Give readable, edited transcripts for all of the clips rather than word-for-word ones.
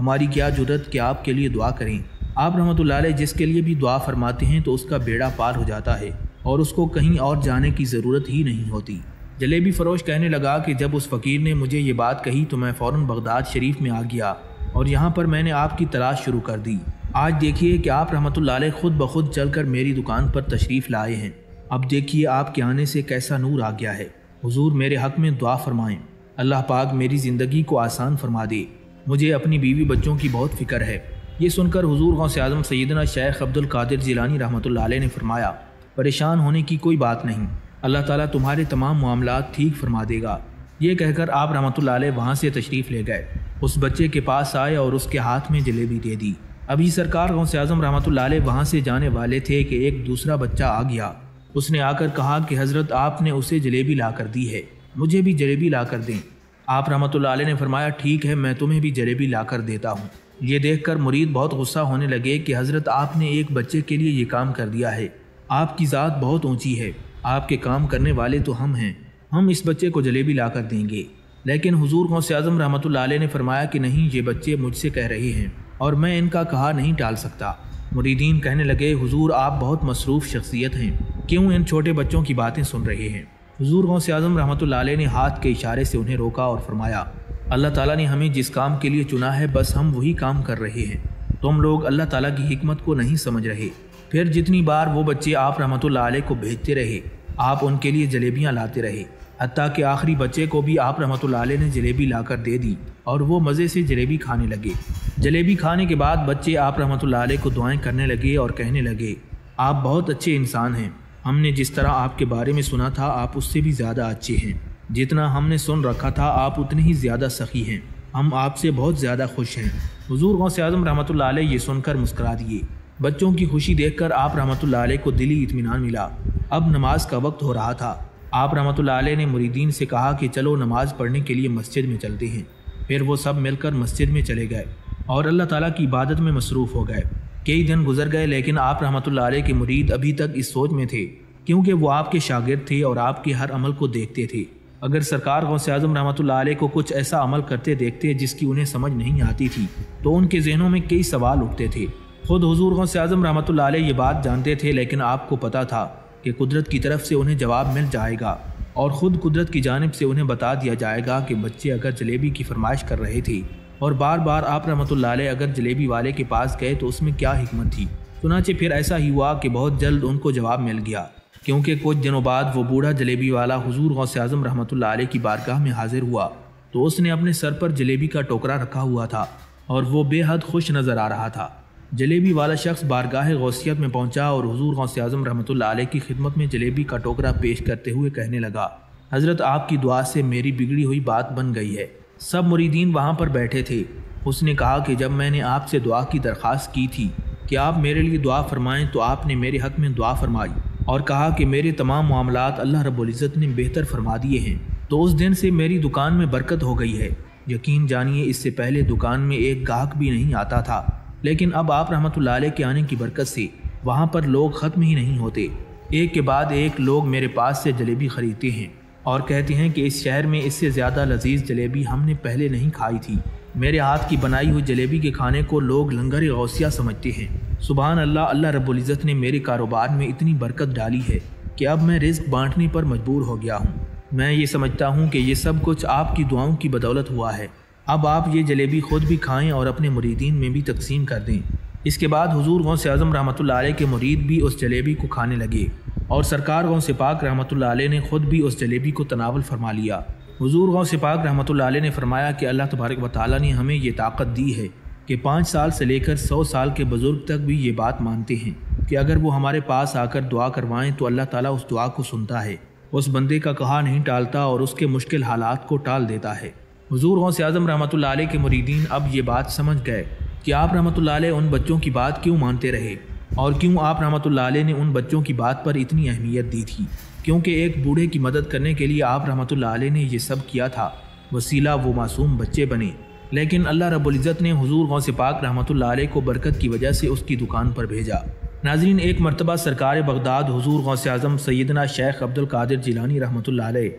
ہماری کیا جرت کہ آپ کے لیے دعا کریں۔ آپ رحمۃ اللہ علیہ جس کے لیے بھی دعا فرماتے ہیں تو اس کا بیڑا پار ہو جاتا ہے اور اس کو کہیں اور جانے کی ضرورت ہی نہیں ہوتی۔ جلیبی فروش کہنے لگا کہ جب اس فقیر نے مجھے یہ بات کہی تو میں فوراً بغداد شریف میں آ گیا اور یہاں پر میں نے آپ کی تلاش شروع کر دی۔ آج دیکھیے کہ آپ رحمۃ اللہ علیہ خود بخود چل کر میری دکان پر تشریف لائے ہیں۔ اب دیکھیے آپ کے آنے سے کیسا نور آ گیا ہے۔ حضور میرے حق میں دعا فرمائیں، اللہ پاک میری زندگی کو آسان فرما دے، مجھے اپنی بیوی بچوں کی بہت فکر ہے۔ یہ سن کر حضور غوث اعظم سیدنا شیخ عبد القادر جیلانی رحمۃ اللہ علیہ نے فرمایا، پریشان ہونے کی کوئی بات نہیں، اللہ تعالیٰ تمہارے تمام معاملات ٹھیک فرما دے گا۔ یہ کہہ کر آپ رحمۃ اللہ علیہ وہاں سے تشریف لے گئے، اس بچے کے پاس آئے اور اس کے ہاتھ میں جلیبی دے دی۔ ابھی سرکار غوث اعظم رحمۃ اللہ علیہ وہاں سے جانے والے تھے کہ ایک دوسرا بچہ آ گیا۔ اس نے آ کر کہا کہ حضرت آپ نے اسے جلیبی لا کر دی ہے، مجھے بھی جلیبی لا کر دیں۔ آپ رحمۃ اللہ علیہ نے فرمایا ٹھیک ہے، میں تمہیں بھی جلیبی لا کر دیتا ہوں۔ یہ دیکھ کر مرید بہت غصہ ہونے لگے کہ حضرت آپ نے ایک بچے کے لیے یہ کام کر دیا ہے، آپ کی ذات بہت اونچی ہے، آپ کے کام کرنے والے تو ہم ہیں، ہم اس بچے کو جلیبی لا کر دیں گے۔ لیکن حضور غوث اعظم رحمۃ اللہ علیہ نے فرمایا کہ نہیں، یہ بچے مجھ سے کہہ رہے ہیں اور میں ان کا کہا نہیں ٹال سکتا۔ مریدین کہنے لگے حضور آپ بہت مصروف شخصیت ہیں، کیوں ان چھوٹے بچوں کی باتیں سن رہے ہیں؟ حضور غوث اعظم رحمۃ اللہ علیہ نے ہاتھ کے اشارے سے انہیں روکا اور فرمایا، اللہ تعالیٰ نے ہمیں جس کام کے لیے چنا ہے بس ہم وہی کام کر رہے ہیں، تم لوگ اللہ تعالیٰ کی حکمت کو نہیں سمجھ رہے۔ پھر جتنی بار وہ بچے آپ رحمۃ اللہ علیہ کو بھیجتے رہے، آپ ان کے لیے جلیبیاں لاتے رہے، حتیٰ کہ آخری بچے کو بھی آپ رحمۃ اللہ علیہ نے جلیبی لا کر دے دی اور وہ مزے سے جلیبی کھانے لگے۔ جلیبی کھانے کے بعد بچے آپ رحمۃ اللہ علیہ کو دعائیں کرنے لگے اور کہنے لگے، آپ بہت اچھے انسان ہیں، ہم نے جس طرح آپ کے بارے میں سنا تھا آپ اس سے بھی زیادہ اچھے ہیں، جتنا ہم نے سن رکھا تھا آپ اتنے ہی زیادہ سخی ہیں، ہم آپ سے بہت زیادہ خوش ہیں۔ حضور غوث اعظم رحمۃ اللہ علیہ یہ سن کر مسکرا دیے۔ بچوں کی خوشی دیکھ کر آپ رحمۃ اللہ علیہ کو دلی اطمینان ملا۔ اب نماز کا وقت ہو رہا تھا۔ آپ رحمۃ اللہ علیہ نے مریدین سے کہا کہ چلو نماز پڑھنے کے لیے مسجد میں چلتے ہیں۔ پھر وہ سب مل کر مسجد میں چلے گئے اور اللہ تعالیٰ کی عبادت میں مصروف ہو گئے۔ کئی دن گزر گئے لیکن آپ رحمۃ اللہ علیہ کے مرید ابھی تک اس سوچ میں تھے، کیونکہ وہ آپ کے شاگرد تھے اور آپ کے ہر عمل کو دیکھتے تھے۔ اگر سرکار غوث اعظم رحمۃ اللہ علیہ کو کچھ ایسا عمل کرتے دیکھتے جس کی انہیں سمجھ نہیں آتی تھی تو ان کے ذہنوں میں کئی سوال اٹھتے تھے۔ خود حضور غوث اعظم رحمۃ اللہ علیہ یہ بات جانتے تھے، لیکن آپ کو پتہ تھا کہ قدرت کی طرف سے انہیں جواب مل جائے گا اور خود قدرت کی جانب سے انہیں بتا دیا جائے گا کہ بچے اگر جلیبی کی فرمائش کر رہے تھے اور بار بار آپ رحمۃ اللہ علیہ اگر جلیبی والے کے پاس گئے تو اس میں کیا حکمت تھی۔ چنانچہ پھر ایسا ہی ہوا کہ بہت جلد ان کو جواب مل گیا، کیونکہ کچھ دنوں بعد وہ بوڑھا جلیبی والا حضور غوث اعظم رحمۃ اللہ علیہ کی بارگاہ میں حاضر ہوا تو اس نے اپنے سر پر جلیبی کا ٹوکرا رکھا ہوا تھا اور وہ بے حد خوش نظر آ رہا تھا۔ جلیبی والا شخص بارگاہ غوثیت میں پہنچا اور حضور غوث اعظم رحمۃ اللہ علیہ کی خدمت میں جلیبی کا ٹوکرا پیش کرتے ہوئے کہنے لگا، حضرت آپ کی دعا سے میری بگڑی ہوئی بات بن گئی ہے۔ سب مریدین وہاں پر بیٹھے تھے۔ اس نے کہا کہ جب میں نے آپ سے دعا کی درخواست کی تھی کہ آپ میرے لیے دعا فرمائیں تو آپ نے میرے حق میں دعا فرمائی اور کہا کہ میرے تمام معاملات اللہ رب العزت نے بہتر فرما دیے ہیں، تو اس دن سے میری دکان میں برکت ہو گئی ہے۔ یقین جانیے اس سے پہلے دکان میں ایک گاہک بھی نہیں آتا تھا، لیکن اب آپ رحمۃ اللہ علیہ کے آنے کی برکت سے وہاں پر لوگ ختم ہی نہیں ہوتے، ایک کے بعد ایک لوگ میرے پاس سے جلیبی خریدتے ہیں اور کہتے ہیں کہ اس شہر میں اس سے زیادہ لذیذ جلیبی ہم نے پہلے نہیں کھائی تھی۔ میرے ہاتھ کی بنائی ہوئی جلیبی کے کھانے کو لوگ لنگر غوثیہ سمجھتے ہیں۔ سبحان اللہ، اللہ رب العزت نے میرے کاروبار میں اتنی برکت ڈالی ہے کہ اب میں رزق بانٹنے پر مجبور ہو گیا ہوں۔ میں یہ سمجھتا ہوں کہ یہ سب کچھ آپ کی دعاؤں کی بدولت ہوا ہے۔ اب آپ یہ جلیبی خود بھی کھائیں اور اپنے مریدین میں بھی تقسیم کر دیں۔ اس کے بعد حضور غوث اعظم رحمۃ اللہ علیہ کے مرید بھی اس جلیبی کو کھانے لگے اور سرکار غوث پاک رحمۃ اللہ علیہ نے خود بھی اس جلیبی کو تناول فرما لیا۔ حضور غوث پاک رحمۃ اللہ علیہ نے فرمایا کہ اللہ تبارک و تعالیٰ نے ہمیں یہ طاقت دی ہے کہ 5 سال سے لے کر 100 سال کے بزرگ تک بھی یہ بات مانتے ہیں کہ اگر وہ ہمارے پاس آ کر دعا کروائیں تو اللہ تعالیٰ اس دعا کو سنتا ہے، اس بندے کا کہا نہیں ٹالتا اور اس کے مشکل حالات کو ٹال دیتا ہے۔ حضور غوث اعظم رحمۃ اللہ علیہ کے مریدین اب یہ بات سمجھ گئے کہ آپ رحمۃ اللہ علیہ ان بچوں کی بات کیوں مانتے رہے اور کیوں آپ رحمۃ اللہ علیہ نے ان بچوں کی بات پر اتنی اہمیت دی تھی، کیونکہ ایک بوڑھے کی مدد کرنے کے لیے آپ رحمۃ اللہ علیہ نے یہ سب کیا تھا، وسیلہ وہ معصوم بچے بنے۔ لیکن اللہ رب العزت نے حضور غوث پاک رحمۃ اللہ علیہ کو برکت کی وجہ سے اس کی دکان پر بھیجا۔ ناظرین، ایک مرتبہ سرکار بغداد حضور غوث اعظم سیدنا شیخ عبد القادر جیلانی رحمۃ اللہ علیہ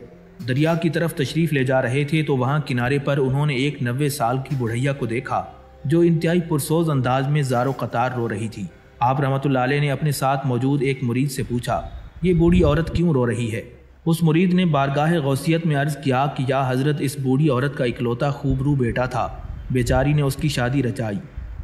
دریا کی طرف تشریف لے جا رہے تھے تو وہاں کنارے پر انہوں نے ایک 90 سال کی بڑھیا کو دیکھا جو انتہائی پرسوز انداز میں زار و قطار رو رہی تھی۔ آپ رحمۃ اللہ علیہ نے اپنے ساتھ موجود ایک مرید سے پوچھا، یہ بوڑھی عورت کیوں رو رہی ہے؟ اس مرید نے بارگاہ غوثیت میں عرض کیا کہ یا حضرت، اس بوڑھی عورت کا اکلوتا خوبرو بیٹا تھا، بیچاری نے اس کی شادی رچائی،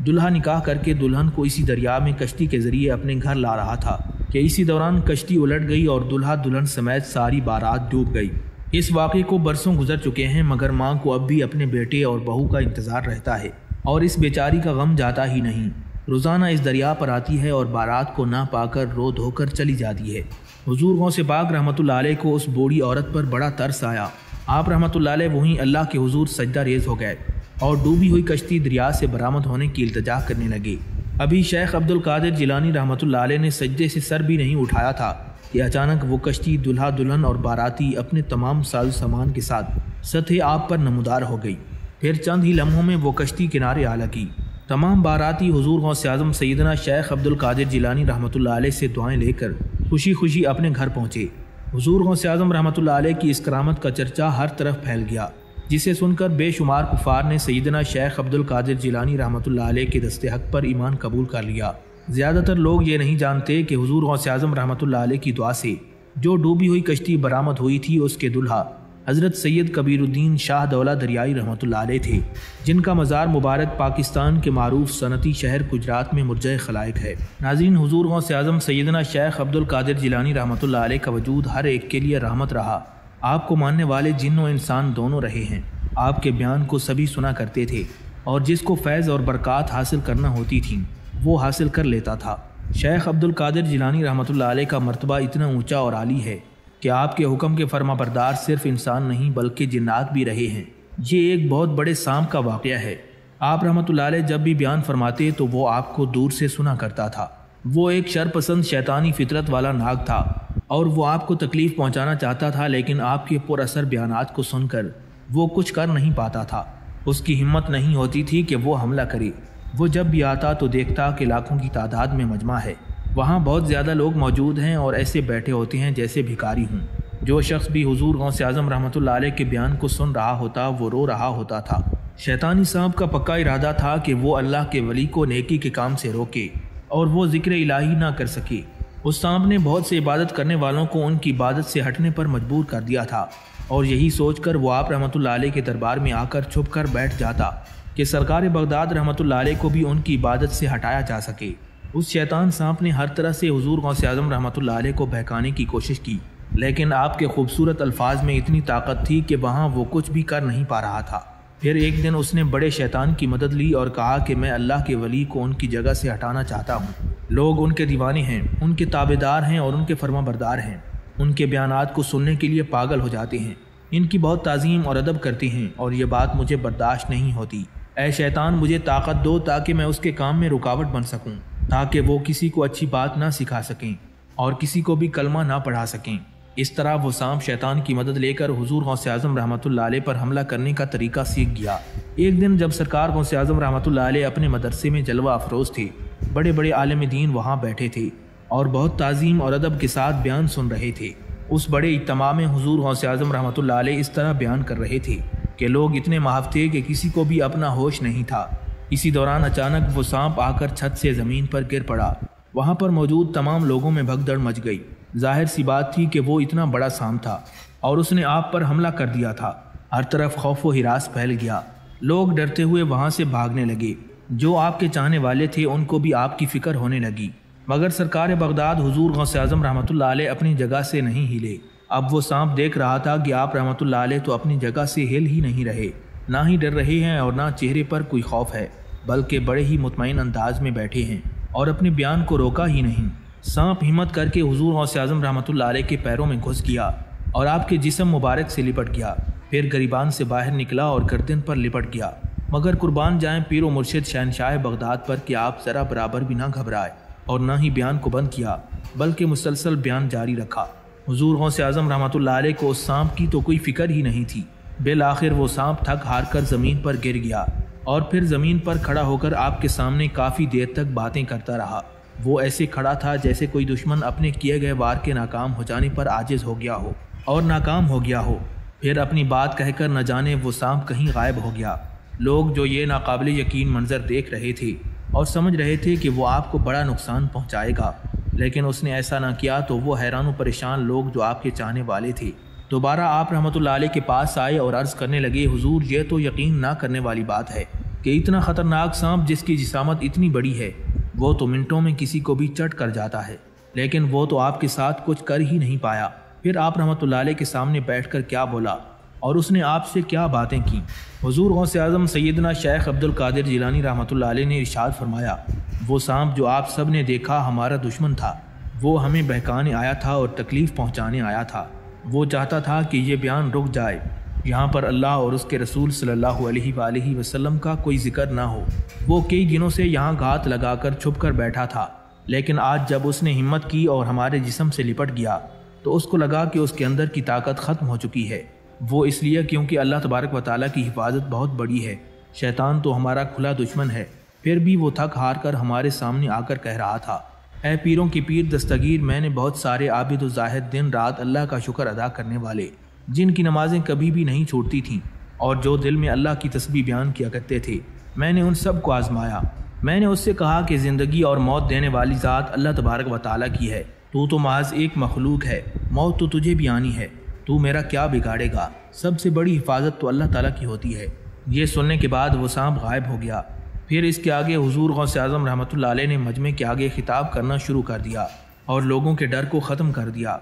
دلہا نکاح کر کے دلہن کو اسی دریا میں کشتی کے ذریعے اپنے گھر لا رہا تھا کہ اسی دوران کشتی الٹ گئی اور دلہا دلہن سمیت ساری بارات ڈوب گئی۔ اس واقعے کو برسوں گزر چکے ہیں، مگر ماں کو اب بھی اپنے بیٹے اور بہو کا انتظار رہتا ہے اور اس بیچاری کا غم جاتا ہی نہیں۔ روزانہ اس دریا پر آتی ہے اور بارات کو نہ پا کر رو دھو کر چلی جاتی ہے۔ حضور غوث پاک رحمۃ اللہ علیہ کو اس بوڑھی عورت پر بڑا ترس آیا۔ آپ رحمۃ اللہ علیہ وہیں اللہ کے حضور سجدہ ریز ہو گئے اور ڈوبی ہوئی کشتی دریا سے برآمد ہونے کی التجا کرنے لگے۔ ابھی شیخ عبد القادر جیلانی رحمۃ اللہ علیہ نے سجدے سے سر بھی نہیں اٹھایا تھا کہ اچانک وہ کشتی دلہا دلہن اور باراتی اپنے تمام ساز و سامان کے ساتھ سطح آب پر نمودار ہو گئی۔ پھر چند ہی لمحوں میں وہ کشتی کنارے آ لگی۔ تمام باراتی حضور غوث اعظم سیدنا شیخ عبد القادر جیلانی رحمۃ اللہ علیہ سے دعائیں لے کر خوشی خوشی اپنے گھر پہنچے۔ حضور غوث اعظم رحمۃ اللہ علیہ کی اس کرامت کا چرچہ ہر طرف پھیل گیا، جسے سن کر بے شمار کفار نے سیدنا شیخ عبد القادر جیلانی رحمۃ اللہ علیہ کے دست حق پر ایمان قبول کر لیا۔ زیادہ تر لوگ یہ نہیں جانتے کہ حضور غوث اعظم رحمۃ اللہ علیہ کی دعا سے جو ڈوبی ہوئی کشتی برآمد ہوئی تھی، اس کے دلہا حضرت سید کبیر الدین شاہ دولہ دریائی رحمۃ اللہ علیہ تھے، جن کا مزار مبارک پاکستان کے معروف صنعتی شہر گجرات میں مرجع خلائق ہے۔ ناظرین، حضور غوث اعظم سیدنا شیخ عبد القادر جیلانی رحمۃ اللہ علیہ کا وجود ہر ایک کے لیے رحمت رہا۔ آپ کو ماننے والے جن و انسان دونوں رہے ہیں۔ آپ کے بیان کو سبھی سنا کرتے تھے اور جس کو فیض اور برکات حاصل کرنا ہوتی تھیں وہ حاصل کر لیتا تھا۔ شیخ عبد القادر جیلانی رحمۃ اللہ علیہ کا مرتبہ اتنا اونچا اور عالی ہے کہ آپ کے حکم کے فرما بردار صرف انسان نہیں بلکہ جنات بھی رہے ہیں۔ یہ ایک بہت بڑے سانپ کا واقعہ ہے۔ آپ رحمۃ اللہ علیہ جب بھی بیان فرماتے تو وہ آپ کو دور سے سنا کرتا تھا۔ وہ ایک شرپسند شیطانی فطرت والا ناگ تھا اور وہ آپ کو تکلیف پہنچانا چاہتا تھا، لیکن آپ کے پر اثر بیانات کو سن کر وہ کچھ کر نہیں پاتا تھا۔ اس کی ہمت نہیں ہوتی تھی کہ وہ حملہ کرے۔ وہ جب بھی آتا تو دیکھتا کہ لاکھوں کی تعداد میں مجمع ہے، وہاں بہت زیادہ لوگ موجود ہیں اور ایسے بیٹھے ہوتے ہیں جیسے بھکاری ہوں۔ جو شخص بھی حضور غوث اعظم رحمۃ اللہ علیہ کے بیان کو سن رہا ہوتا وہ رو رہا ہوتا تھا۔ شیطانی سانپ کا پکا ارادہ تھا کہ وہ اللہ کے ولی کو نیکی کے کام سے روکے اور وہ ذکر الہی نہ کر سکے۔ اس سانپ نے بہت سے عبادت کرنے والوں کو ان کی عبادت سے ہٹنے پر مجبور کر دیا تھا، اور یہی سوچ کر وہ آپ رحمۃ اللہ علیہ کے دربار میں آ کر چھپ کر بیٹھ جاتا کہ سرکار بغداد رحمۃ اللہ علیہ کو بھی ان کی عبادت سے ہٹایا جا سکے۔ اس شیطان سانپ نے ہر طرح سے حضور غوث اعظم رحمۃ اللہ علیہ کو بہکانے کی کوشش کی، لیکن آپ کے خوبصورت الفاظ میں اتنی طاقت تھی کہ وہاں وہ کچھ بھی کر نہیں پا رہا تھا۔ پھر ایک دن اس نے بڑے شیطان کی مدد لی اور کہا کہ میں اللہ کے ولی کو ان کی جگہ سے ہٹانا چاہتا ہوں۔ لوگ ان کے دیوانے ہیں، ان کے تابعدار ہیں اور ان کے فرما بردار ہیں۔ ان کے بیانات کو سننے کے لیے پاگل ہو جاتے ہیں، ان کی بہت تعظیم اور ادب کرتے ہیں، اور یہ بات مجھے برداشت نہیں ہوتی۔ اے شیطان، مجھے طاقت دو تاکہ میں اس کے کام میں رکاوٹ بن سکوں، تاکہ وہ کسی کو اچھی بات نہ سکھا سکیں اور کسی کو بھی کلمہ نہ پڑھا سکیں۔ اس طرح وہ سانپ شیطان کی مدد لے کر حضور غوث اعظم رحمۃ اللہ علیہ پر حملہ کرنے کا طریقہ سیکھ گیا۔ ایک دن جب سرکار غوث اعظم رحمۃ اللہ علیہ اپنے مدرسے میں جلوہ افروز تھے، بڑے بڑے عالم دین وہاں بیٹھے تھے اور بہت تعظیم اور ادب کے ساتھ بیان سن رہے تھے۔ اس بڑے اجتماع میں حضور غوث اعظم رحمۃ اللہ علیہ اس طرح بیان کر رہے تھے کہ لوگ اتنے محو تھے کہ کسی کو بھی اپنا ہوش نہیں تھا۔ اسی دوران اچانک وہ سانپ آ کر چھت سے زمین پر گر پڑا۔ وہاں پر موجود تمام لوگوں میں بھگدڑ مچ گئی۔ ظاہر سی بات تھی کہ وہ اتنا بڑا سانپ تھا اور اس نے آپ پر حملہ کر دیا تھا۔ ہر طرف خوف و ہراس پھیل گیا۔ لوگ ڈرتے ہوئے وہاں سے بھاگنے لگے۔ جو آپ کے چاہنے والے تھے ان کو بھی آپ کی فکر ہونے لگی، مگر سرکار بغداد حضور غوث اعظم رحمۃ اللہ علیہ اپنی جگہ سے نہیں ہلے۔ اب وہ سانپ دیکھ رہا تھا کہ آپ رحمۃ اللہ علیہ تو اپنی جگہ سے ہل ہی نہیں رہے، نہ ہی ڈر رہے ہیں اور نہ چہرے پر کوئی خوف ہے، بلکہ بڑے ہی مطمئن انداز میں بیٹھے ہیں اور اپنے بیان کو روکا ہی نہیں۔ سانپ ہمت کر کے حضور غوث اعظم رحمۃ اللہ علیہ کے پیروں میں گھس گیا اور آپ کے جسم مبارک سے لپٹ گیا، پھر گریبان سے باہر نکلا اور گردن پر لپٹ گیا۔ مگر قربان جائیں پیر و مرشد شہنشاہ بغداد پر کہ آپ ذرا برابر بھی نہ گھبرائے اور نہ ہی بیان کو بند کیا، بلکہ مسلسل بیان جاری رکھا۔ حضور غوث اعظم رحمۃ اللہ علیہ کو اس سانپ کی تو کوئی فکر ہی نہیں تھی۔ بالآخر وہ سانپ تھک ہار کر زمین پر گر گیا اور پھر زمین پر کھڑا ہو کر آپ کے سامنے کافی دیر تک باتیں کرتا رہا۔ وہ ایسے کھڑا تھا جیسے کوئی دشمن اپنے کیے گئے وار کے ناکام ہو جانے پر عاجز ہو گیا ہو اور ناکام ہو گیا ہو۔ پھر اپنی بات کہہ کر نہ جانے وہ سانپ کہیں غائب ہو گیا۔ لوگ جو یہ ناقابل یقین منظر دیکھ رہے تھے اور سمجھ رہے تھے کہ وہ آپ کو بڑا نقصان پہنچائے گا، لیکن اس نے ایسا نہ کیا، تو وہ حیران و پریشان لوگ جو آپ کے چاہنے والے تھے دوبارہ آپ رحمۃ اللہ علیہ کے پاس آئے اور عرض کرنے لگے، حضور یہ تو یقین نہ کرنے والی بات ہے کہ اتنا خطرناک سانپ جس کی جسامت اتنی بڑی ہے وہ تو منٹوں میں کسی کو بھی چٹ کر جاتا ہے، لیکن وہ تو آپ کے ساتھ کچھ کر ہی نہیں پایا۔ پھر آپ رحمۃ اللہ علیہ کے سامنے بیٹھ کر کیا بولا اور اس نے آپ سے کیا باتیں کی؟ حضور غوث اعظم سیدنا شیخ عبد القادر جیلانی رحمۃ اللہ علیہ نے ارشاد فرمایا، وہ سانپ جو آپ سب نے دیکھا ہمارا دشمن تھا، وہ ہمیں بہکانے آیا تھا اور تکلیف پہنچانے آیا تھا۔ وہ چاہتا تھا کہ یہ بیان رک جائے، یہاں پر اللہ اور اس کے رسول صلی اللہ علیہ وآلہ وسلم کا کوئی ذکر نہ ہو۔ وہ کئی دنوں سے یہاں گھات لگا کر چھپ کر بیٹھا تھا، لیکن آج جب اس نے ہمت کی اور ہمارے جسم سے لپٹ گیا تو اس کو لگا کہ اس کے اندر کی طاقت ختم ہو چکی ہے۔ وہ اس لیے کیونکہ اللہ تبارک و تعالیٰ کی حفاظت بہت بڑی ہے، شیطان تو ہمارا کھلا دشمن ہے۔ پھر بھی وہ تھک ہار کر ہمارے سامنے آ کر کہہ رہا تھا، اے پیروں کی پیر دستگیر، میں نے بہت سارے عابد و زاہد دن رات اللہ کا شکر ادا کرنے والے، جن کی نمازیں کبھی بھی نہیں چھوڑتی تھیں اور جو دل میں اللہ کی تسبیح بیان کیا کرتے تھے، میں نے ان سب کو آزمایا۔ میں نے اس سے کہا کہ زندگی اور موت دینے والی ذات اللہ تبارک و تعالیٰ کی ہے، تو محض ایک مخلوق ہے، موت تو تجھے بھی آنی ہے، تو میرا کیا بگاڑے گا؟ سب سے بڑی حفاظت تو اللہ تعالیٰ کی ہوتی ہے۔ یہ سننے کے بعد وہ سانپ غائب ہو گیا۔ پھر اس کے آگے حضور غوث اعظم رحمۃ اللہ علیہ نے مجمع کے آگے خطاب کرنا شروع کر دیا اور لوگوں کے ڈر کو ختم کر دیا۔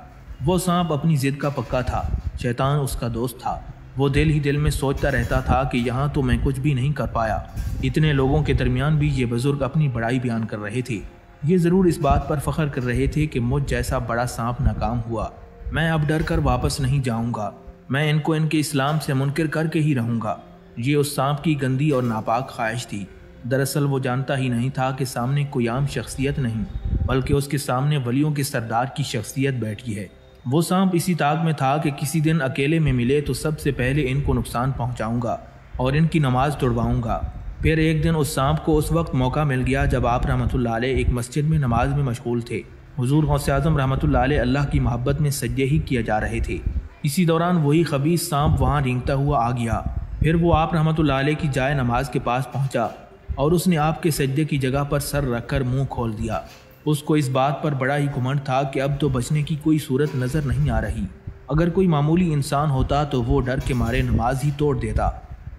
وہ سانپ اپنی ضد کا پکا تھا، شیطان اس کا دوست تھا۔ وہ دل ہی دل میں سوچتا رہتا تھا کہ یہاں تو میں کچھ بھی نہیں کر پایا، اتنے لوگوں کے درمیان بھی یہ بزرگ اپنی بڑائی بیان کر رہے تھے، یہ ضرور اس بات پر فخر کر رہے تھے کہ مجھ جیسا بڑا سانپ ناکام ہوا، میں اب ڈر کر واپس نہیں جاؤں گا، میں ان کو ان کے اسلام سے منکر کر کے ہی رہوں گا۔ یہ اس سانپ کی گندی اور ناپاک خواہش تھی۔ دراصل وہ جانتا ہی نہیں تھا کہ سامنے کوئی عام شخصیت نہیں، بلکہ اس کے سامنے ولیوں کے سردار کی شخصیت بیٹھی ہے۔ وہ سانپ اسی طاق میں تھا کہ کسی دن اکیلے میں ملے تو سب سے پہلے ان کو نقصان پہنچاؤں گا اور ان کی نماز توڑواؤں گا۔ پھر ایک دن اس سانپ کو اس وقت موقع مل گیا جب آپ رحمۃ اللہ علیہ ایک مسجد میں نماز میں مشغول تھے۔ حضور غوث اعظم رحمۃ اللہ علیہ اللہ کی محبت میں سجدے ہی کیے جا رہے تھے۔ اسی دوران وہی خبیث سانپ وہاں رینگتا ہوا آ گیا۔ پھر وہ آپ رحمۃ اللہ علیہ کی جائے نماز کے پاس پہنچا اور اس نے آپ کے سجدے کی جگہ پر سر رکھ کر منہ کھول دیا۔ اس کو اس بات پر بڑا ہی گھمنڈ تھا کہ اب تو بچنے کی کوئی صورت نظر نہیں آ رہی۔ اگر کوئی معمولی انسان ہوتا تو وہ ڈر کے مارے نماز ہی توڑ دیتا،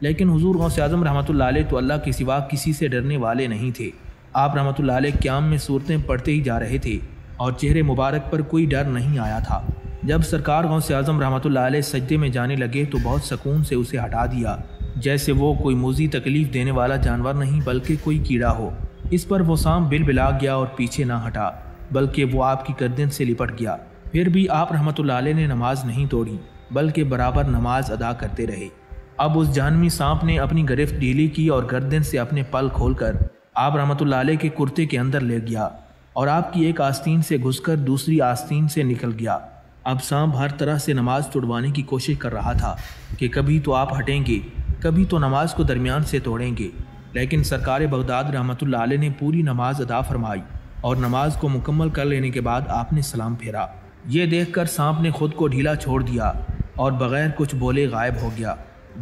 لیکن حضور غوث اعظم رحمۃ اللہ علیہ تو اللہ کے سوا کسی سے ڈرنے والے نہیں تھے۔ آپ رحمۃ اللہ علیہ قیام میں صورتیں پڑھتے ہی جا رہے تھے اور چہرے مبارک پر کوئی ڈر نہیں آیا تھا۔ جب سرکار غوث اعظم رحمۃ اللہ علیہ سجدے میں جانے لگے تو بہت سکون سے اسے ہٹا دیا، جیسے وہ کوئی موذی تکلیف دینے والا جانور نہیں بلکہ کوئی کیڑا ہو۔ اس پر وہ سانپ بلبلا گیا اور پیچھے نہ ہٹا، بلکہ وہ آپ کی گردن سے لپٹ گیا۔ پھر بھی آپ رحمۃ اللہ علیہ نے نماز نہیں توڑی بلکہ برابر نماز ادا کرتے رہے۔ اب اس جہنمی سانپ نے اپنی گرفت ڈھیلی کی اور گردن سے اپنے پل کھول کر آپ رحمۃ اللہ علیہ کے کرتے کے اندر لے گیا اور آپ کی ایک آستین سے گھس کر دوسری آستین سے نکل گیا۔ اب سانپ ہر طرح سے نماز توڑوانے کی کوشش کر رہا تھا کہ کبھی تو آپ ہٹیں گے، کبھی تو نماز کو درمیان سے توڑیں گے، لیکن سرکار بغداد رحمۃ اللہ علیہ نے پوری نماز ادا فرمائی اور نماز کو مکمل کر لینے کے بعد آپ نے سلام پھیرا۔ یہ دیکھ کر سانپ نے خود کو ڈھیلا چھوڑ دیا اور بغیر کچھ بولے غائب ہو گیا۔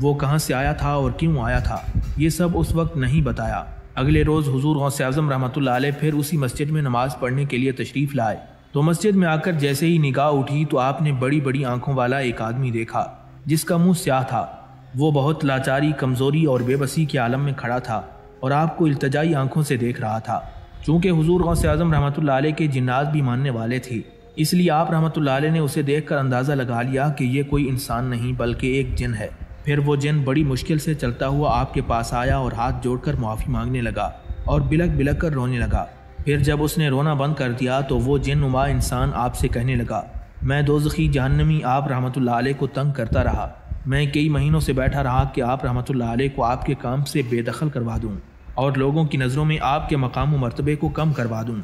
وہ کہاں سے آیا تھا اور کیوں آیا تھا یہ سب اس وقت نہیں بتایا۔ اگلے روز حضور غوث اعظم رحمۃ اللہ علیہ پھر اسی مسجد میں نماز پڑھنے کے لیے تشریف لائے تو مسجد میں آ کر جیسے ہی نگاہ اٹھی تو آپ نے بڑی بڑی آنکھوں والا ایک آدمی دیکھا جس کا منہ سیاہ تھا۔ وہ بہت لاچاری، کمزوری اور بے بسی کے عالم میں کھڑا تھا اور آپ کو التجائی آنکھوں سے دیکھ رہا تھا۔ چونکہ حضور غوث اعظم رحمۃ اللہ علیہ کے جنات بھی ماننے والے تھے، اس لیے آپ رحمۃ اللہ علیہ نے اسے دیکھ کر اندازہ لگا لیا کہ یہ کوئی انسان نہیں بلکہ ایک جن ہے۔ پھر وہ جن بڑی مشکل سے چلتا ہوا آپ کے پاس آیا اور ہاتھ جوڑ کر معافی مانگنے لگا اور بلک بلک کر رونے لگا۔ پھر جب اس نے رونا بند کر دیا تو وہ جن نما انسان آپ سے کہنے لگا، میں دوزخی جہنمی آپ رحمۃ اللہ علیہ کو تنگ کرتا رہا، میں کئی مہینوں سے بیٹھا رہا کہ آپ رحمۃ اللہ علیہ کو آپ کے کام سے بے دخل کروا دوں اور لوگوں کی نظروں میں آپ کے مقام و مرتبے کو کم کروا دوں۔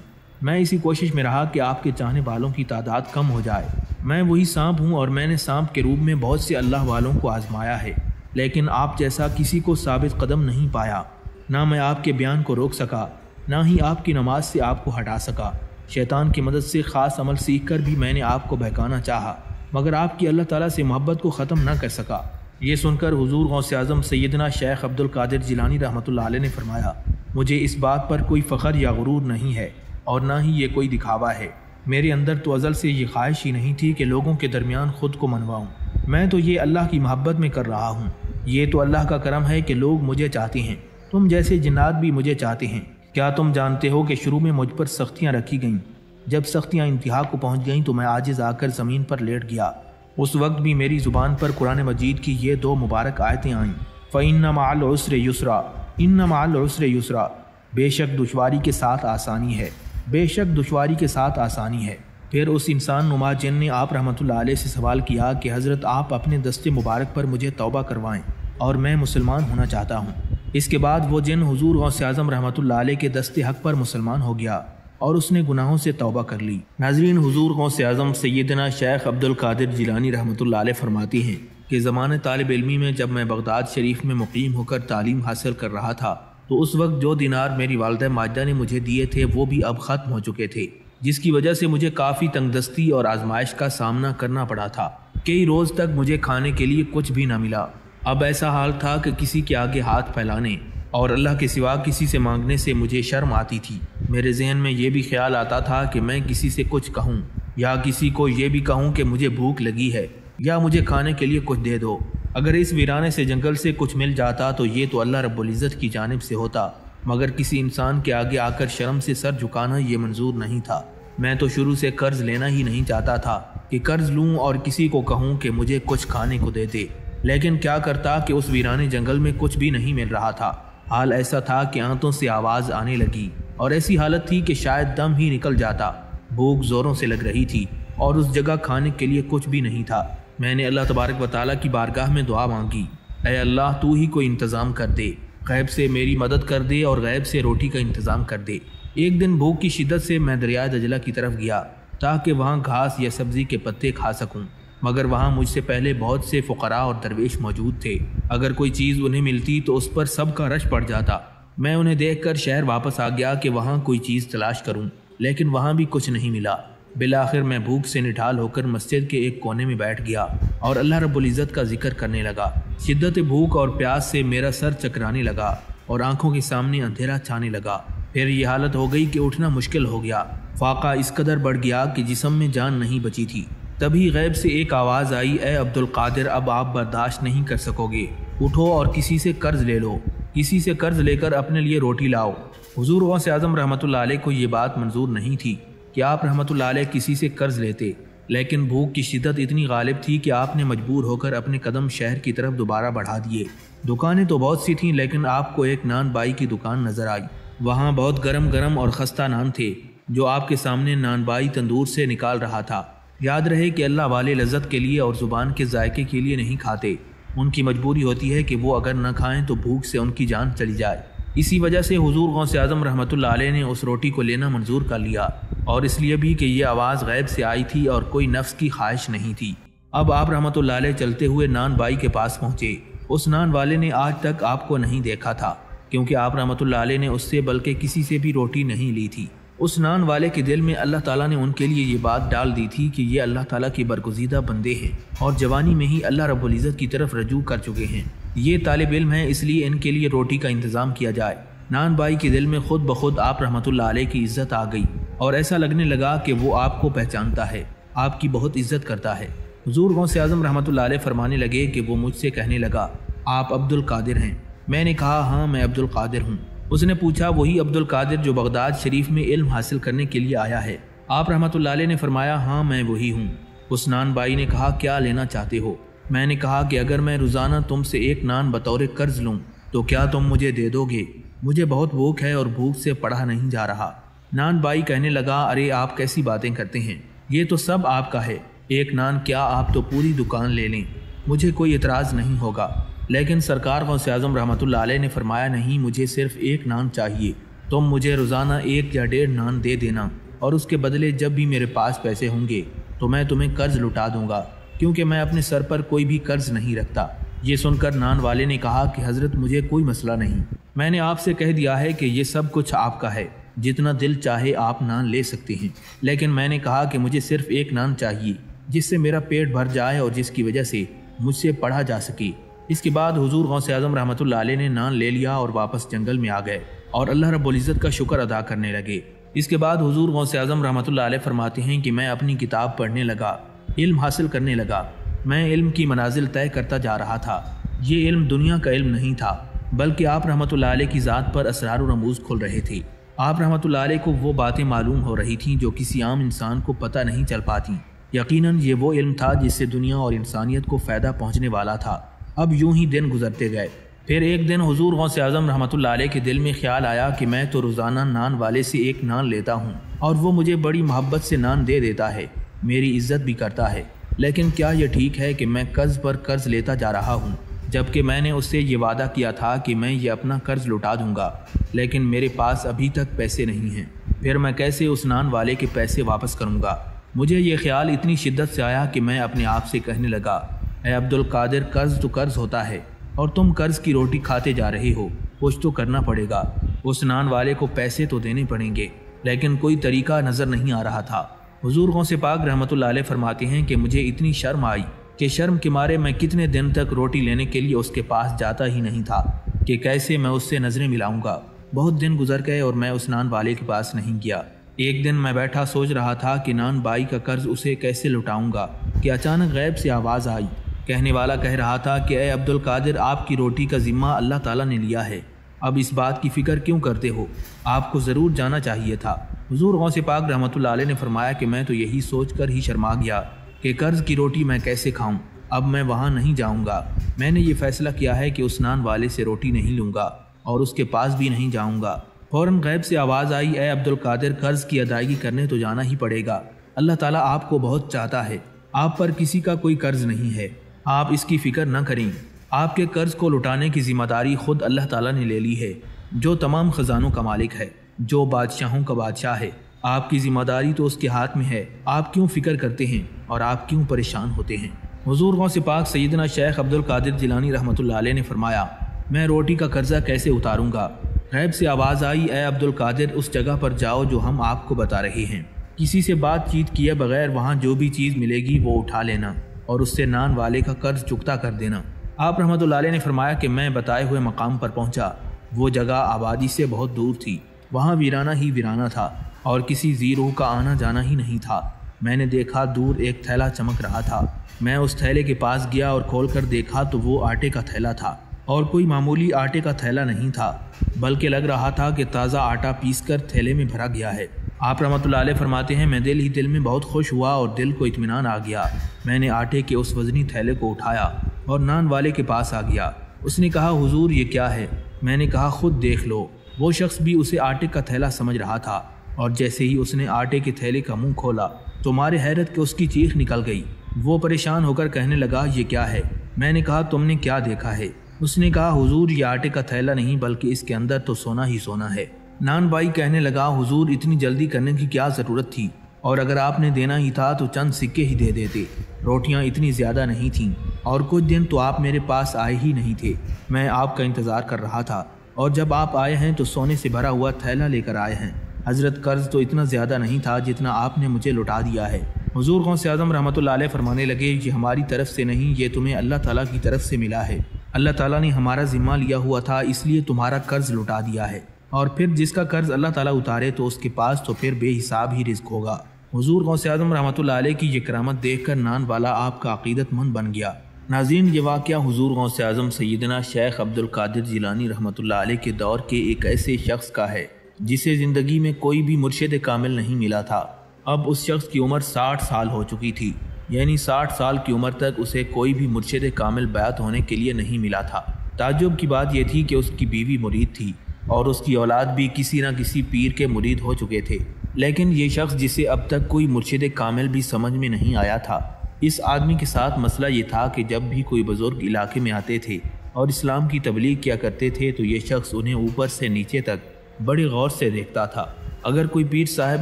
میں اسی کوشش میں رہا کہ آپ کے چاہنے والوں کی تعداد کم ہو جائے۔ میں وہی سانپ ہوں اور میں نے سانپ کے روپ میں بہت سے اللہ والوں کو آزمایا ہے، لیکن آپ جیسا کسی کو ثابت قدم نہیں پایا۔ نہ میں آپ کے بیان کو روک سکا، نہ ہی آپ کی نماز سے آپ کو ہٹا سکا۔ شیطان کی مدد سے خاص عمل سیکھ کر بھی میں نے آپ کو بہکانا چاہا، مگر آپ کی اللہ تعالیٰ سے محبت کو ختم نہ کر سکا۔ یہ سن کر حضور غوث اعظم سیدنا شیخ عبد القادر جیلانی رحمۃ اللہ علیہ نے فرمایا، مجھے اس بات پر کوئی فخر یا غرور نہیں ہے اور نہ ہی یہ کوئی دکھاوا ہے۔ میرے اندر تو ازل سے یہ خواہش ہی نہیں تھی کہ لوگوں کے درمیان خود کو منواؤں۔ میں تو یہ اللہ کی محبت میں کر رہا ہوں۔ یہ تو اللہ کا کرم ہے کہ لوگ مجھے چاہتے ہیں، تم جیسے جنات بھی مجھے چاہتے ہیں۔ کیا تم جانتے ہو کہ شروع میں مجھ پر سختیاں رکھی گئیں، جب سختیاں انتہا کو پہنچ گئیں تو میں عاجز آ کر زمین پر لیٹ گیا۔ اس وقت بھی میری زبان پر قرآن مجید کی یہ 2 مبارک آیتیں آئیں، فَإِنَّ مَعَ الْعُسْرِ يُسْرًا، إِنَّ مَعَ الْعُسْرِ يُسْرًا، بے شک دشواری کے ساتھ آسانی ہے، بے شک دشواری کے ساتھ آسانی ہے۔ پھر اس انسان نما جن نے آپ رحمۃ اللہ علیہ سے سوال کیا کہ حضرت آپ اپنے دست مبارک پر مجھے توبہ کروائیں اور میں مسلمان ہونا چاہتا ہوں۔ اس کے بعد وہ جن حضور غوث اعظم رحمۃ اللہ علیہ کے دست حق پر مسلمان ہو گیا اور اس نے گناہوں سے توبہ کر لی۔ ناظرین، حضور غوث اعظم سیدنا شیخ عبد القادر جیلانی رحمۃ اللہ علیہ فرماتی ہیں کہ زمانہ طالب علمی میں جب میں بغداد شریف میں مقیم ہو کر تعلیم حاصل کر رہا تھا تو اس وقت جو دینار میری والدہ ماجدہ نے مجھے دیے تھے وہ بھی اب ختم ہو چکے تھے، جس کی وجہ سے مجھے کافی تنگ دستی اور آزمائش کا سامنا کرنا پڑا تھا۔ کئی روز تک مجھے کھانے کے لیے کچھ بھی نہ ملا۔ اب ایسا حال تھا کہ کسی کے آگے ہاتھ پھیلانے اور اللہ کے سوا کسی سے مانگنے سے مجھے شرم آتی تھی۔ میرے ذہن میں یہ بھی خیال آتا تھا کہ میں کسی سے کچھ کہوں یا کسی کو یہ بھی کہوں کہ مجھے بھوک لگی ہے یا مجھے کھانے کے لیے کچھ دے دو۔ اگر اس ویرانے سے جنگل سے کچھ مل جاتا تو یہ تو اللہ رب العزت کی جانب سے ہوتا، مگر کسی انسان کے آگے آ کر شرم سے سر جھکانا یہ منظور نہیں تھا۔ میں تو شروع سے قرض لینا ہی نہیں چاہتا تھا کہ قرض لوں اور کسی کو کہوں کہ مجھے کچھ کھانے کو دے دے، لیکن کیا کرتا کہ اس ویرانے جنگل میں کچھ بھی نہیں مل رہا تھا۔ حال ایسا تھا کہ آنتوں سے آواز آنے لگی اور ایسی حالت تھی کہ شاید دم ہی نکل جاتا۔ بھوک زوروں سے لگ رہی تھی اور اس جگہ کھانے کے لیے کچھ بھی نہیں تھا۔ میں نے اللہ تبارک و تعالیٰ کی بارگاہ میں دعا مانگی، اے اللہ تو ہی کوئی انتظام کر دے، غیب سے میری مدد کر دے اور غیب سے روٹی کا انتظام کر دے۔ ایک دن بھوک کی شدت سے میں دریائے دجلہ کی طرف گیا تاکہ وہاں گھاس یا سبزی کے پتے کھا سکوں، مگر وہاں مجھ سے پہلے بہت سے فقراء اور درویش موجود تھے۔ اگر کوئی چیز انہیں ملتی تو اس پر سب کا رش پڑ جاتا۔ میں انہیں دیکھ کر شہر واپس آ گیا کہ وہاں کوئی چیز تلاش کروں، لیکن وہاں بھی کچھ نہیں ملا۔ بالآخر میں بھوک سے نڈھال ہو کر مسجد کے ایک کونے میں بیٹھ گیا اور اللہ رب العزت کا ذکر کرنے لگا۔ شدت بھوک اور پیاس سے میرا سر چکرانے لگا اور آنکھوں کے سامنے اندھیرا چھانے لگا۔ پھر یہ حالت ہو گئی کہ اٹھنا مشکل ہو گیا۔ فاقہ اس قدر بڑھ گیا کہ جسم میں جان نہیں بچی تھی۔ تبھی غیب سے ایک آواز آئی، اے عبد القادر، اب آپ برداشت نہیں کر سکو گے، اٹھو اور کسی سے قرض لے لو، کسی سے قرض لے کر اپنے لیے روٹی لاؤ۔ حضور غوث اعظم رحمۃ اللہ علیہ کو یہ بات منظور نہیں تھی کہ آپ رحمۃ اللہ علیہ کسی سے قرض لیتے، لیکن بھوک کی شدت اتنی غالب تھی کہ آپ نے مجبور ہو کر اپنے قدم شہر کی طرف دوبارہ بڑھا دیے۔ دکانیں تو بہت سی تھیں، لیکن آپ کو ایک نان بائی کی دکان نظر آئی۔ وہاں بہت گرم اور خستہ نان تھے جو آپ کے سامنے نان بائی تندور سے نکال رہا تھا۔ یاد رہے کہ اللہ والے لذت کے لیے اور زبان کے ذائقے کے لیے نہیں کھاتے، ان کی مجبوری ہوتی ہے کہ وہ اگر نہ کھائیں تو بھوک سے ان کی جان چلی جائے۔ اسی وجہ سے حضور غوث اعظم رحمۃ اللہ علیہ نے اس روٹی کو لینا منظور کر لیا، اور اس لیے بھی کہ یہ آواز غیب سے آئی تھی اور کوئی نفس کی خواہش نہیں تھی۔ اب آپ رحمۃ اللہ علیہ چلتے ہوئے نان بائی کے پاس پہنچے۔ اس نان والے نے آج تک آپ کو نہیں دیکھا تھا، کیونکہ آپ رحمۃ اللہ علیہ نے اس سے بلکہ کسی سے بھی روٹی نہیں لی تھی۔ اس نان والے کے دل میں اللہ تعالیٰ نے ان کے لیے یہ بات ڈال دی تھی کہ یہ اللہ تعالیٰ کی برگزیدہ بندے ہیں اور جوانی میں ہی اللہ رب العزت کی طرف رجوع کر چکے ہیں۔ یہ طالب علم ہیں، اس لیے ان کے لیے روٹی کا انتظام کیا جائے۔ نان بائی کے دل میں خود بخود آپ رحمۃ اللہ علیہ کی عزت آ گئی اور ایسا لگنے لگا کہ وہ آپ کو پہچانتا ہے، آپ کی بہت عزت کرتا ہے۔ حضور غوث اعظم رحمۃ اللہ علیہ فرمانے لگے کہ وہ مجھ سے کہنے لگا، آپ عبد القادر ہیں؟ میں نے کہا ہاں، میں عبد القادر ہوں۔ اس نے پوچھا، وہی عبد القادر جو بغداد شریف میں علم حاصل کرنے کے لیے آیا ہے؟ آپ رحمۃ اللہ علیہ نے فرمایا، ہاں میں وہی ہوں۔ اس نان بائی نے کہا، کیا لینا چاہتے ہو؟ میں نے کہا کہ اگر میں روزانہ تم سے ایک نان بطور قرض لوں تو کیا تم مجھے دے دو گے؟ مجھے بہت بھوک ہے اور بھوک سے پڑھا نہیں جا رہا۔ نان بائی کہنے لگا، ارے آپ کیسی باتیں کرتے ہیں، یہ تو سب آپ کا ہے، ایک نان کیا آپ تو پوری دکان لے لیں، مجھے کوئی اعتراض نہیں ہوگا۔ لیکن سرکار غوث اعظم رحمۃ اللہ علیہ نے فرمایا، نہیں، مجھے صرف ایک نان چاہیے، تم مجھے روزانہ 1 یا 1.5 نان دے دینا، اور اس کے بدلے جب بھی میرے پاس پیسے ہوں گے تو میں تمہیں قرض لٹا دوں گا، کیونکہ میں اپنے سر پر کوئی بھی قرض نہیں رکھتا۔ یہ سن کر نان والے نے کہا کہ حضرت مجھے کوئی مسئلہ نہیں، میں نے آپ سے کہہ دیا ہے کہ یہ سب کچھ آپ کا ہے، جتنا دل چاہے آپ نان لے سکتے ہیں، لیکن میں نے کہا کہ مجھے صرف ایک نان چاہیے جس سے میرا پیٹ بھر جائے اور جس کی وجہ سے مجھ سے پڑھا جا سکے۔ اس کے بعد حضور غوث اعظم رحمۃ اللہ علیہ نے نان لے لیا اور واپس جنگل میں آ گئے اور اللہ رب العزت کا شکر ادا کرنے لگے۔ اس کے بعد حضور غوث اعظم رحمۃ اللہ علیہ فرماتے ہیں کہ میں اپنی کتاب پڑھنے لگا، علم حاصل کرنے لگا۔ میں علم کی منازل طے کرتا جا رہا تھا۔ یہ علم دنیا کا علم نہیں تھا، بلکہ آپ رحمۃ اللہ علیہ کی ذات پر اسرار و رموز کھل رہے تھے۔ آپ رحمۃ اللہ علیہ کو وہ باتیں معلوم ہو رہی تھیں جو کسی عام انسان کو پتہ نہیں چل پاتی۔ یقیناً یہ وہ علم تھا جس سے دنیا اور انسانیت کو فائدہ پہنچنے والا تھا۔ اب یوں ہی دن گزرتے گئے۔ پھر ایک دن حضور غوث اعظم رحمۃ اللہ علیہ کے دل میں خیال آیا کہ میں تو روزانہ نان والے سے ایک نان لیتا ہوں اور وہ مجھے بڑی محبت سے نان دے دیتا ہے، میری عزت بھی کرتا ہے، لیکن کیا یہ ٹھیک ہے کہ میں قرض پر قرض لیتا جا رہا ہوں، جبکہ میں نے اس سے یہ وعدہ کیا تھا کہ میں یہ اپنا قرض لوٹا دوں گا، لیکن میرے پاس ابھی تک پیسے نہیں ہیں۔ پھر میں کیسے اس نان والے کے پیسے واپس کروں گا؟ مجھے یہ خیال اتنی شدت سے آیا کہ میں اپنے آپ سے کہنے لگا، اے عبد القادر، قرض تو قرض ہوتا ہے اور تم قرض کی روٹی کھاتے جا رہے ہو، کچھ تو کرنا پڑے گا۔ اس نان والے کو پیسے تو دینے پڑیں گے، لیکن کوئی طریقہ نظر نہیں آ رہا تھا۔ حضور غوث پاک رحمۃ اللہ علیہ فرماتے ہیں کہ مجھے اتنی شرم آئی کہ شرم کے مارے میں کتنے دن تک روٹی لینے کے لیے اس کے پاس جاتا ہی نہیں تھا کہ کیسے میں اس سے نظریں ملاؤں گا۔ بہت دن گزر گئے اور میں اس نان والے کے پاس نہیں گیا۔ ایک دن میں بیٹھا سوچ رہا تھا کہ نان بائی کا قرض اسے کیسے لوٹاؤں گا کہ اچانک غیب سے آواز آئی۔ کہنے والا کہہ رہا تھا کہ اے عبد القادر، آپ کی روٹی کا ذمہ اللہ تعالیٰ نے لیا ہے، اب اس بات کی فکر کیوں کرتے ہو؟ آپ کو ضرور جانا چاہیے تھا۔ حضور غوث پاک رحمۃ اللہ علیہ نے فرمایا کہ میں تو یہی سوچ کر ہی شرما گیا کہ قرض کی روٹی میں کیسے کھاؤں، اب میں وہاں نہیں جاؤں گا۔ میں نے یہ فیصلہ کیا ہے کہ اس نان والے سے روٹی نہیں لوں گا اور اس کے پاس بھی نہیں جاؤں گا۔ فوراً غیب سے آواز آئی، اے عبد القادر، قرض کی ادائیگی کرنے تو جانا ہی پڑے گا، اللہ تعالیٰ آپ کو بہت چاہتا ہے، آپ پر کسی کا کوئی قرض نہیں ہے، آپ اس کی فکر نہ کریں۔ آپ کے قرض کو لوٹانے کی ذمہ داری خود اللہ تعالیٰ نے لے لی ہے، جو تمام خزانوں کا مالک ہے، جو بادشاہوں کا بادشاہ ہے۔ آپ کی ذمہ داری تو اس کے ہاتھ میں ہے، آپ کیوں فکر کرتے ہیں اور آپ کیوں پریشان ہوتے ہیں؟ حضور غوث پاک سیدنا شیخ عبد القادر جیلانی رحمۃ اللہ علیہ نے فرمایا، میں روٹی کا قرضہ کیسے اتاروں گا؟ غیب سے آواز آئی، اے عبد القادر، اس جگہ پر جاؤ جو ہم آپ کو بتا رہے ہیں، کسی سے بات چیت کیے بغیر وہاں جو بھی چیز ملے گی وہ اٹھا لینا اور اس سے نان والے کا قرض چکتا کر دینا۔ آپ رحمۃ اللہ علیہ نے فرمایا کہ میں بتائے ہوئے مقام پر پہنچا۔ وہ جگہ آبادی سے بہت دور تھی، وہاں ویرانہ ہی ویرانہ تھا اور کسی ذی روح کا آنا جانا ہی نہیں تھا۔ میں نے دیکھا دور ایک تھیلا چمک رہا تھا۔ میں اس تھیلے کے پاس گیا اور کھول کر دیکھا تو وہ آٹے کا تھیلا تھا، اور کوئی معمولی آٹے کا تھیلا نہیں تھا، بلکہ لگ رہا تھا کہ تازہ آٹا پیس کر تھیلے میں بھرا گیا ہے۔ آپ رحمۃ اللہ علیہ فرماتے ہیں، میں دل ہی دل میں بہت خوش ہوا اور دل کو اطمینان آ گیا۔ میں نے آٹے کے اس وزنی تھیلے کو اٹھایا اور نان والے کے پاس آ گیا۔ اس نے کہا، حضور یہ کیا ہے؟ میں نے کہا، خود دیکھ لو۔ وہ شخص بھی اسے آٹے کا تھیلا سمجھ رہا تھا، اور جیسے ہی اس نے آٹے کے تھیلے کا منہ کھولا تو مارے حیرت کہ اس کی چیخ نکل گئی۔ وہ پریشان ہو کر کہنے لگا، یہ کیا ہے؟ میں نے کہا، تم نے کیا دیکھا ہے؟ اس نے کہا، حضور یہ آٹے کا تھیلا نہیں بلکہ اس کے اندر تو سونا ہی سونا ہے۔ نان بائی کہنے لگا، حضور اتنی جلدی کرنے کی کیا ضرورت تھی، اور اگر آپ نے دینا ہی تھا تو چند سکے ہی دے دیتے، روٹیاں اتنی زیادہ نہیں تھیں، اور کچھ دن تو آپ میرے پاس آئے ہی نہیں تھے۔ میں آپ کا انتظار کر رہا تھا، اور جب آپ آئے ہیں تو سونے سے بھرا ہوا تھیلا لے کر آئے ہیں۔ حضرت قرض تو اتنا زیادہ نہیں تھا جتنا آپ نے مجھے لوٹا دیا ہے۔ حضور غوث اعظم رحمۃ اللہ علیہ فرمانے لگے، یہ ہماری طرف سے نہیں، یہ تمہیں اللہ تعالیٰ کی طرف سے ملا ہے۔ اللہ تعالیٰ نے ہمارا ذمہ لیا ہوا تھا، اس لیے تمہارا قرض لوٹا دیا ہے، اور پھر جس کا قرض اللہ تعالیٰ اتارے تو اس کے پاس تو پھر بے حساب ہی رزق ہوگا۔ حضور غوث اعظم رحمۃ اللہ علیہ کی یہ کرامت دیکھ کر نان والا آپ کا عقیدت مند بن گیا۔ ناظرین، یہ واقعہ حضور غوث اعظم سیدنا شیخ عبد القادر جیلانی رحمۃ اللہ علیہ کے دور کے ایک ایسے شخص کا ہے جسے زندگی میں کوئی بھی مرشد کامل نہیں ملا تھا۔ اب اس شخص کی عمر 60 سال ہو چکی تھی، یعنی 60 سال کی عمر تک اسے کوئی بھی مرشد کامل بیعت ہونے کے لیے نہیں ملا تھا۔ تعجب کی بات یہ تھی کہ اس کی بیوی مرید تھی اور اس کی اولاد بھی کسی نہ کسی پیر کے مرید ہو چکے تھے، لیکن یہ شخص جسے اب تک کوئی مرشد کامل بھی سمجھ میں نہیں آیا تھا۔ اس آدمی کے ساتھ مسئلہ یہ تھا کہ جب بھی کوئی بزرگ علاقے میں آتے تھے اور اسلام کی تبلیغ کیا کرتے تھے تو یہ شخص انہیں اوپر سے نیچے تک بڑے غور سے دیکھتا تھا۔ اگر کوئی پیر صاحب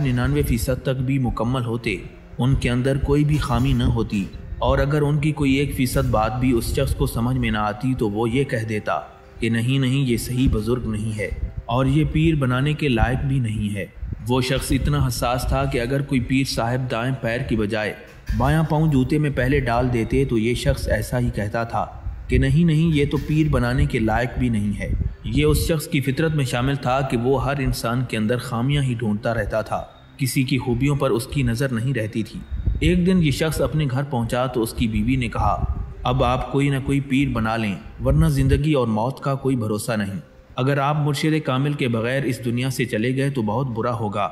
99% تک بھی مکمل ہوتے، ان کے اندر کوئی بھی خامی نہ ہوتی، اور اگر ان کی کوئی 1% بات بھی اس شخص کو سمجھ میں نہ آتی تو وہ یہ کہہ دیتا کہ نہیں یہ صحیح بزرگ نہیں ہے اور یہ پیر بنانے کے لائق بھی نہیں ہے۔ وہ شخص اتنا حساس تھا کہ اگر کوئی پیر صاحب دائیں پیر کی بجائے بایاں پاؤں جوتے میں پہلے ڈال دیتے تو یہ شخص ایسا ہی کہتا تھا کہ نہیں یہ تو پیر بنانے کے لائق بھی نہیں ہے۔ یہ اس شخص کی فطرت میں شامل تھا کہ وہ ہر انسان کے اندر خامیاں ہی ڈھونڈتا رہتا تھا، کسی کی خوبیوں پر اس کی نظر نہیں رہتی تھی۔ ایک دن یہ شخص اپنے گھر پہنچا تو اس کی بیوی نے کہا، اب آپ کوئی نہ کوئی پیر بنا لیں، ورنہ زندگی اور موت کا کوئی بھروسہ نہیں۔ اگر آپ مرشد کامل کے بغیر اس دنیا سے چلے گئے تو بہت برا ہوگا۔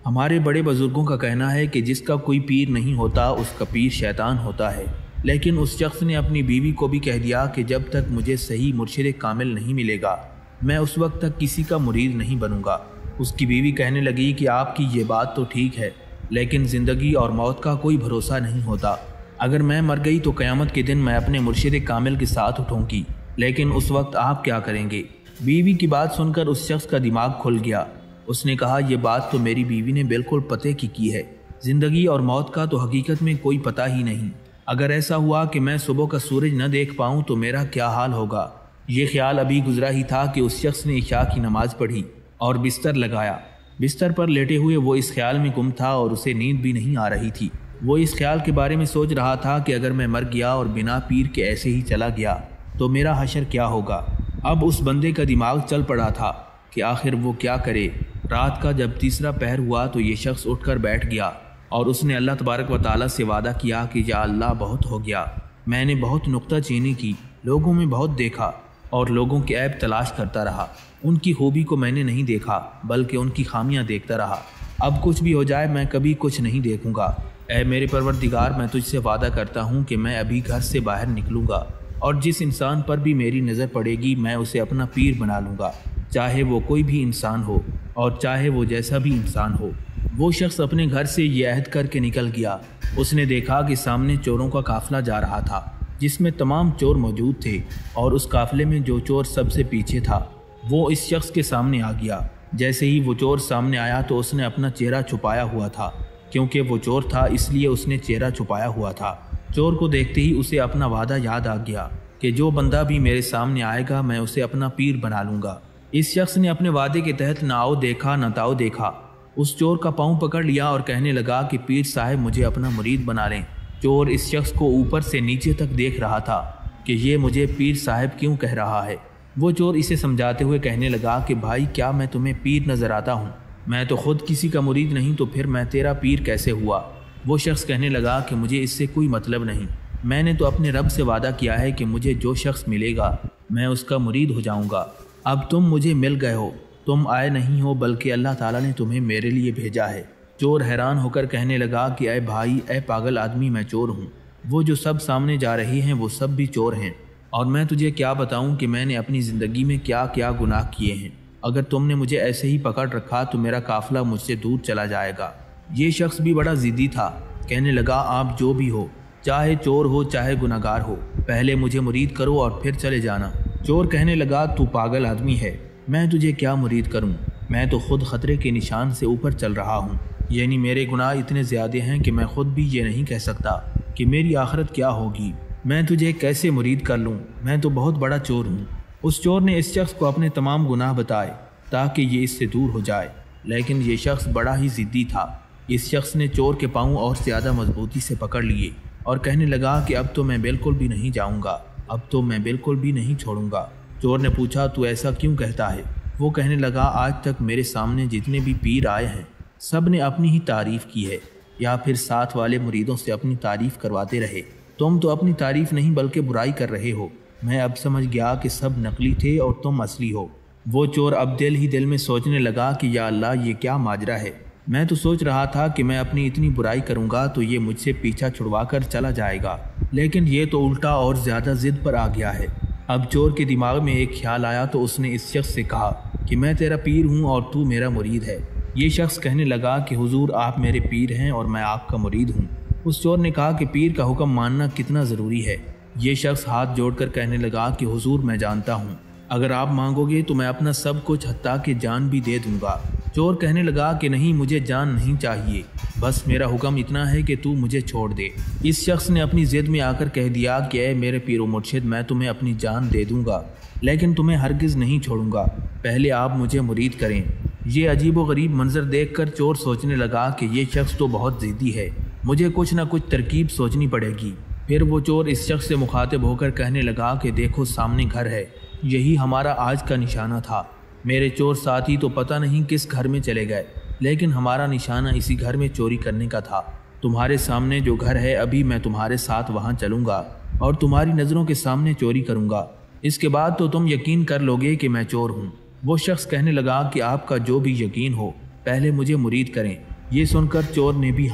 ہمارے بڑے بزرگوں کا کہنا ہے کہ جس کا کوئی پیر نہیں ہوتا اس کا پیر شیطان ہوتا ہے۔ لیکن اس شخص نے اپنی بیوی کو بھی کہہ دیا کہ جب تک مجھے صحیح مرشد کامل نہیں ملے گا میں اس وقت تک کسی کا مرید نہیں بنوں گا۔ اس کی بیوی کہنے لگی کہ آپ کی یہ بات تو ٹھیک ہے، لیکن زندگی اور موت کا کوئی بھروسہ نہیں ہوتا۔ اگر میں مر گئی تو قیامت کے دن میں اپنے مرشد کامل کے ساتھ اٹھوں گی، لیکن اس وقت آپ کیا کریں گے؟ بیوی کی بات سن کر اس شخص کا دماغ کھل گیا۔ اس نے کہا، یہ بات تو میری بیوی نے بالکل پتے کی ہے۔ زندگی اور موت کا تو حقیقت میں کوئی پتہ ہی نہیں۔ اگر ایسا ہوا کہ میں صبح کا سورج نہ دیکھ پاؤں تو میرا کیا حال ہوگا؟ یہ خیال ابھی گزرا ہی تھا کہ اس شخص نے عشاء کی نماز پڑھی اور بستر لگایا۔ بستر پر لیٹے ہوئے وہ اس خیال میں گم تھا اور اسے نیند بھی نہیں آ رہی تھی۔ وہ اس خیال کے بارے میں سوچ رہا تھا کہ اگر میں مر گیا اور بنا پیر کے ایسے ہی چلا گیا تو میرا حشر کیا ہوگا؟ اب اس بندے کا دماغ چل پڑا تھا کہ آخر وہ کیا کرے۔ رات کا جب تیسرا پہر ہوا تو یہ شخص اٹھ کر بیٹھ گیا اور اس نے اللہ تبارک و تعالیٰ سے وعدہ کیا کہ یا اللہ بہت ہو گیا، میں نے بہت نکتہ چینی کی، لوگوں میں بہت دیکھا اور لوگوں کے عیب تلاش کرتا رہا، ان کی خوبی کو میں نے نہیں دیکھا بلکہ ان کی خامیاں دیکھتا رہا۔ اب کچھ بھی ہو جائے میں کبھی کچھ نہیں دیکھوں گا۔ اے میرے پروردگار، میں تجھ سے وعدہ کرتا ہوں کہ میں ابھی گھر سے باہر نکلوں گا اور جس انسان پر بھی میری نظر پڑے گی میں اسے اپنا پیر بنا لوں گا، چاہے وہ کوئی بھی انسان ہو اور چاہے وہ جیسا بھی انسان ہو۔ وہ شخص اپنے گھر سے یہ عہد کر کے نکل گیا۔ اس نے دیکھا کہ سامنے چوروں کا قافلہ جا رہا تھا جس میں تمام چور موجود تھے، اور اس قافلے میں جو چور سب سے پیچھے تھا وہ اس شخص کے سامنے آ گیا۔ جیسے ہی وہ چور سامنے آیا تو اس نے اپنا چہرہ چھپایا ہوا تھا، کیونکہ وہ چور تھا اس لیے اس نے چہرہ چھپایا ہوا تھا۔ چور کو دیکھتے ہی اسے اپنا وعدہ یاد آ گیا کہ جو بندہ بھی میرے سامنے آئے گا میں اسے اپنا پیر بنا لوں گا۔ اس شخص نے اپنے وعدے کے تحت نہ آؤ دیکھا نہ تاؤ دیکھا۔ اس چور کا پاؤں پکڑ لیا اور کہنے لگا کہ پیر صاحب مجھے اپنا مرید بنا لیں۔ چور اس شخص کو اوپر سے نیچے تک دیکھ رہا تھا کہ یہ مجھے پیر صاحب کیوں کہہ رہا ہے۔ وہ چور اسے سمجھاتے ہوئے کہنے لگا کہ بھائی کیا میں تمہیں پیر نظر آتا ہوں؟ میں تو خود کسی کا مرید نہیں تو پھر میں تیرا پیر کیسے ہوا؟ وہ شخص کہنے لگا کہ مجھے اس سے کوئی مطلب نہیں، میں نے تو اپنے رب سے وعدہ کیا ہے کہ مجھے جو شخص ملے گا میں اس کا مرید ہو جاؤں گا۔ اب تم مجھے مل گئے ہو، تم آئے نہیں ہو بلکہ اللہ تعالیٰ نے تمہیں میرے لیے بھیجا ہے۔ چور حیران ہو کر کہنے لگا کہ اے بھائی، اے پاگل آدمی، میں چور ہوں، وہ جو سب سامنے جا رہے ہیں وہ سب بھی چور ہیں، اور میں تجھے کیا بتاؤں کہ میں نے اپنی زندگی میں کیا کیا گناہ کیے ہیں۔ اگر تم نے مجھے ایسے ہی پکڑ رکھا تو میرا قافلہ مجھ سے دور چلا جائے گا۔ یہ شخص بھی بڑا ضدی تھا، کہنے لگا آپ جو بھی ہو، چاہے چور ہو چاہے گناہگار ہو، پہلے مجھے مرید کرو اور پھر چلے جانا۔ چور کہنے لگا تو پاگل آدمی ہے، میں تجھے کیا مرید کروں؟ میں تو خود خطرے کے نشان سے اوپر چل رہا ہوں، یعنی میرے گناہ اتنے زیادہ ہیں کہ میں خود بھی یہ نہیں کہہ سکتا کہ میری آخرت کیا ہوگی۔ میں تجھے کیسے مرید کر لوں؟ میں تو بہت بڑا چور ہوں۔ اس چور نے اس شخص کو اپنے تمام گناہ بتائے تاکہ یہ اس سے دور ہو جائے، لیکن یہ شخص بڑا ہی ضدی تھا۔ اس شخص نے چور کے پاؤں اور زیادہ مضبوطی سے پکڑ لیے اور کہنے لگا کہ اب تو میں بالکل بھی نہیں جاؤں گا، اب تو میں بالکل بھی نہیں چھوڑوں گا۔ چور نے پوچھا تو ایسا کیوں کہتا ہے؟ وہ کہنے لگا آج تک میرے سامنے جتنے بھی پیر آئے ہیں سب نے اپنی ہی تعریف کی ہے، یا پھر ساتھ والے مریدوں سے اپنی تعریف کرواتے رہے۔ تم تو اپنی تعریف نہیں بلکہ برائی کر رہے ہو۔ میں اب سمجھ گیا کہ سب نقلی تھے اور تم اصلی ہو۔ وہ چور اب دل ہی دل میں سوچنے لگا کہ یا اللہ یہ کیا ماجرا ہے، میں تو سوچ رہا تھا کہ میں اپنی اتنی برائی کروں گا تو یہ مجھ سے پیچھا چھڑوا کر چلا جائے گا، لیکن یہ تو الٹا اور زیادہ ضد پر آ گیا ہے۔ اب چور کے دماغ میں ایک خیال آیا تو اس نے اس شخص سے کہا کہ میں تیرا پیر ہوں اور تو میرا مرید ہے۔ یہ شخص کہنے لگا کہ حضور آپ میرے پیر ہیں اور میں آپ کا مرید ہوں۔ اس چور نے کہا کہ پیر کا حکم ماننا کتنا ضروری ہے۔ یہ شخص ہاتھ جوڑ کر کہنے لگا کہ حضور میں جانتا ہوں، اگر آپ مانگو گے تو میں اپنا سب کچھ حتیٰ کہ جان بھی دے دوں گا۔ چور کہنے لگا کہ نہیں، مجھے جان نہیں چاہیے، بس میرا حکم اتنا ہے کہ تو مجھے چھوڑ دے۔ اس شخص نے اپنی ضد میں آ کر کہہ دیا کہ اے میرے پیر و مرشد، میں تمہیں اپنی جان دے دوں گا لیکن تمہیں ہرگز نہیں چھوڑوں گا، پہلے آپ مجھے مرید کریں۔ یہ عجیب و غریب منظر دیکھ کر چور سوچنے لگا کہ یہ شخص تو بہت ضدی ہے، مجھے کچھ نہ کچھ ترکیب سوچنی پڑے گی۔ پھر وہ چور اس شخص سے مخاطب ہو کر کہنے لگا کہ دیکھو سامنے گھر ہے، یہی ہمارا آج کا نشانہ تھا۔ میرے چور ساتھی تو پتہ نہیں کس گھر میں چلے گئے، لیکن ہمارا نشانہ اسی گھر میں چوری کرنے کا تھا۔ تمہارے سامنے جو گھر ہے، ابھی میں تمہارے ساتھ وہاں چلوں گا اور تمہاری نظروں کے سامنے چوری کروں گا، اس کے بعد تو تم یقین کر لو گے کہ میں چور ہوں۔ وہ شخص کہنے لگا کہ آپ کا جو بھی یقین ہو، پہلے مجھے مرید کریں۔ یہ سن کر چور نے بھی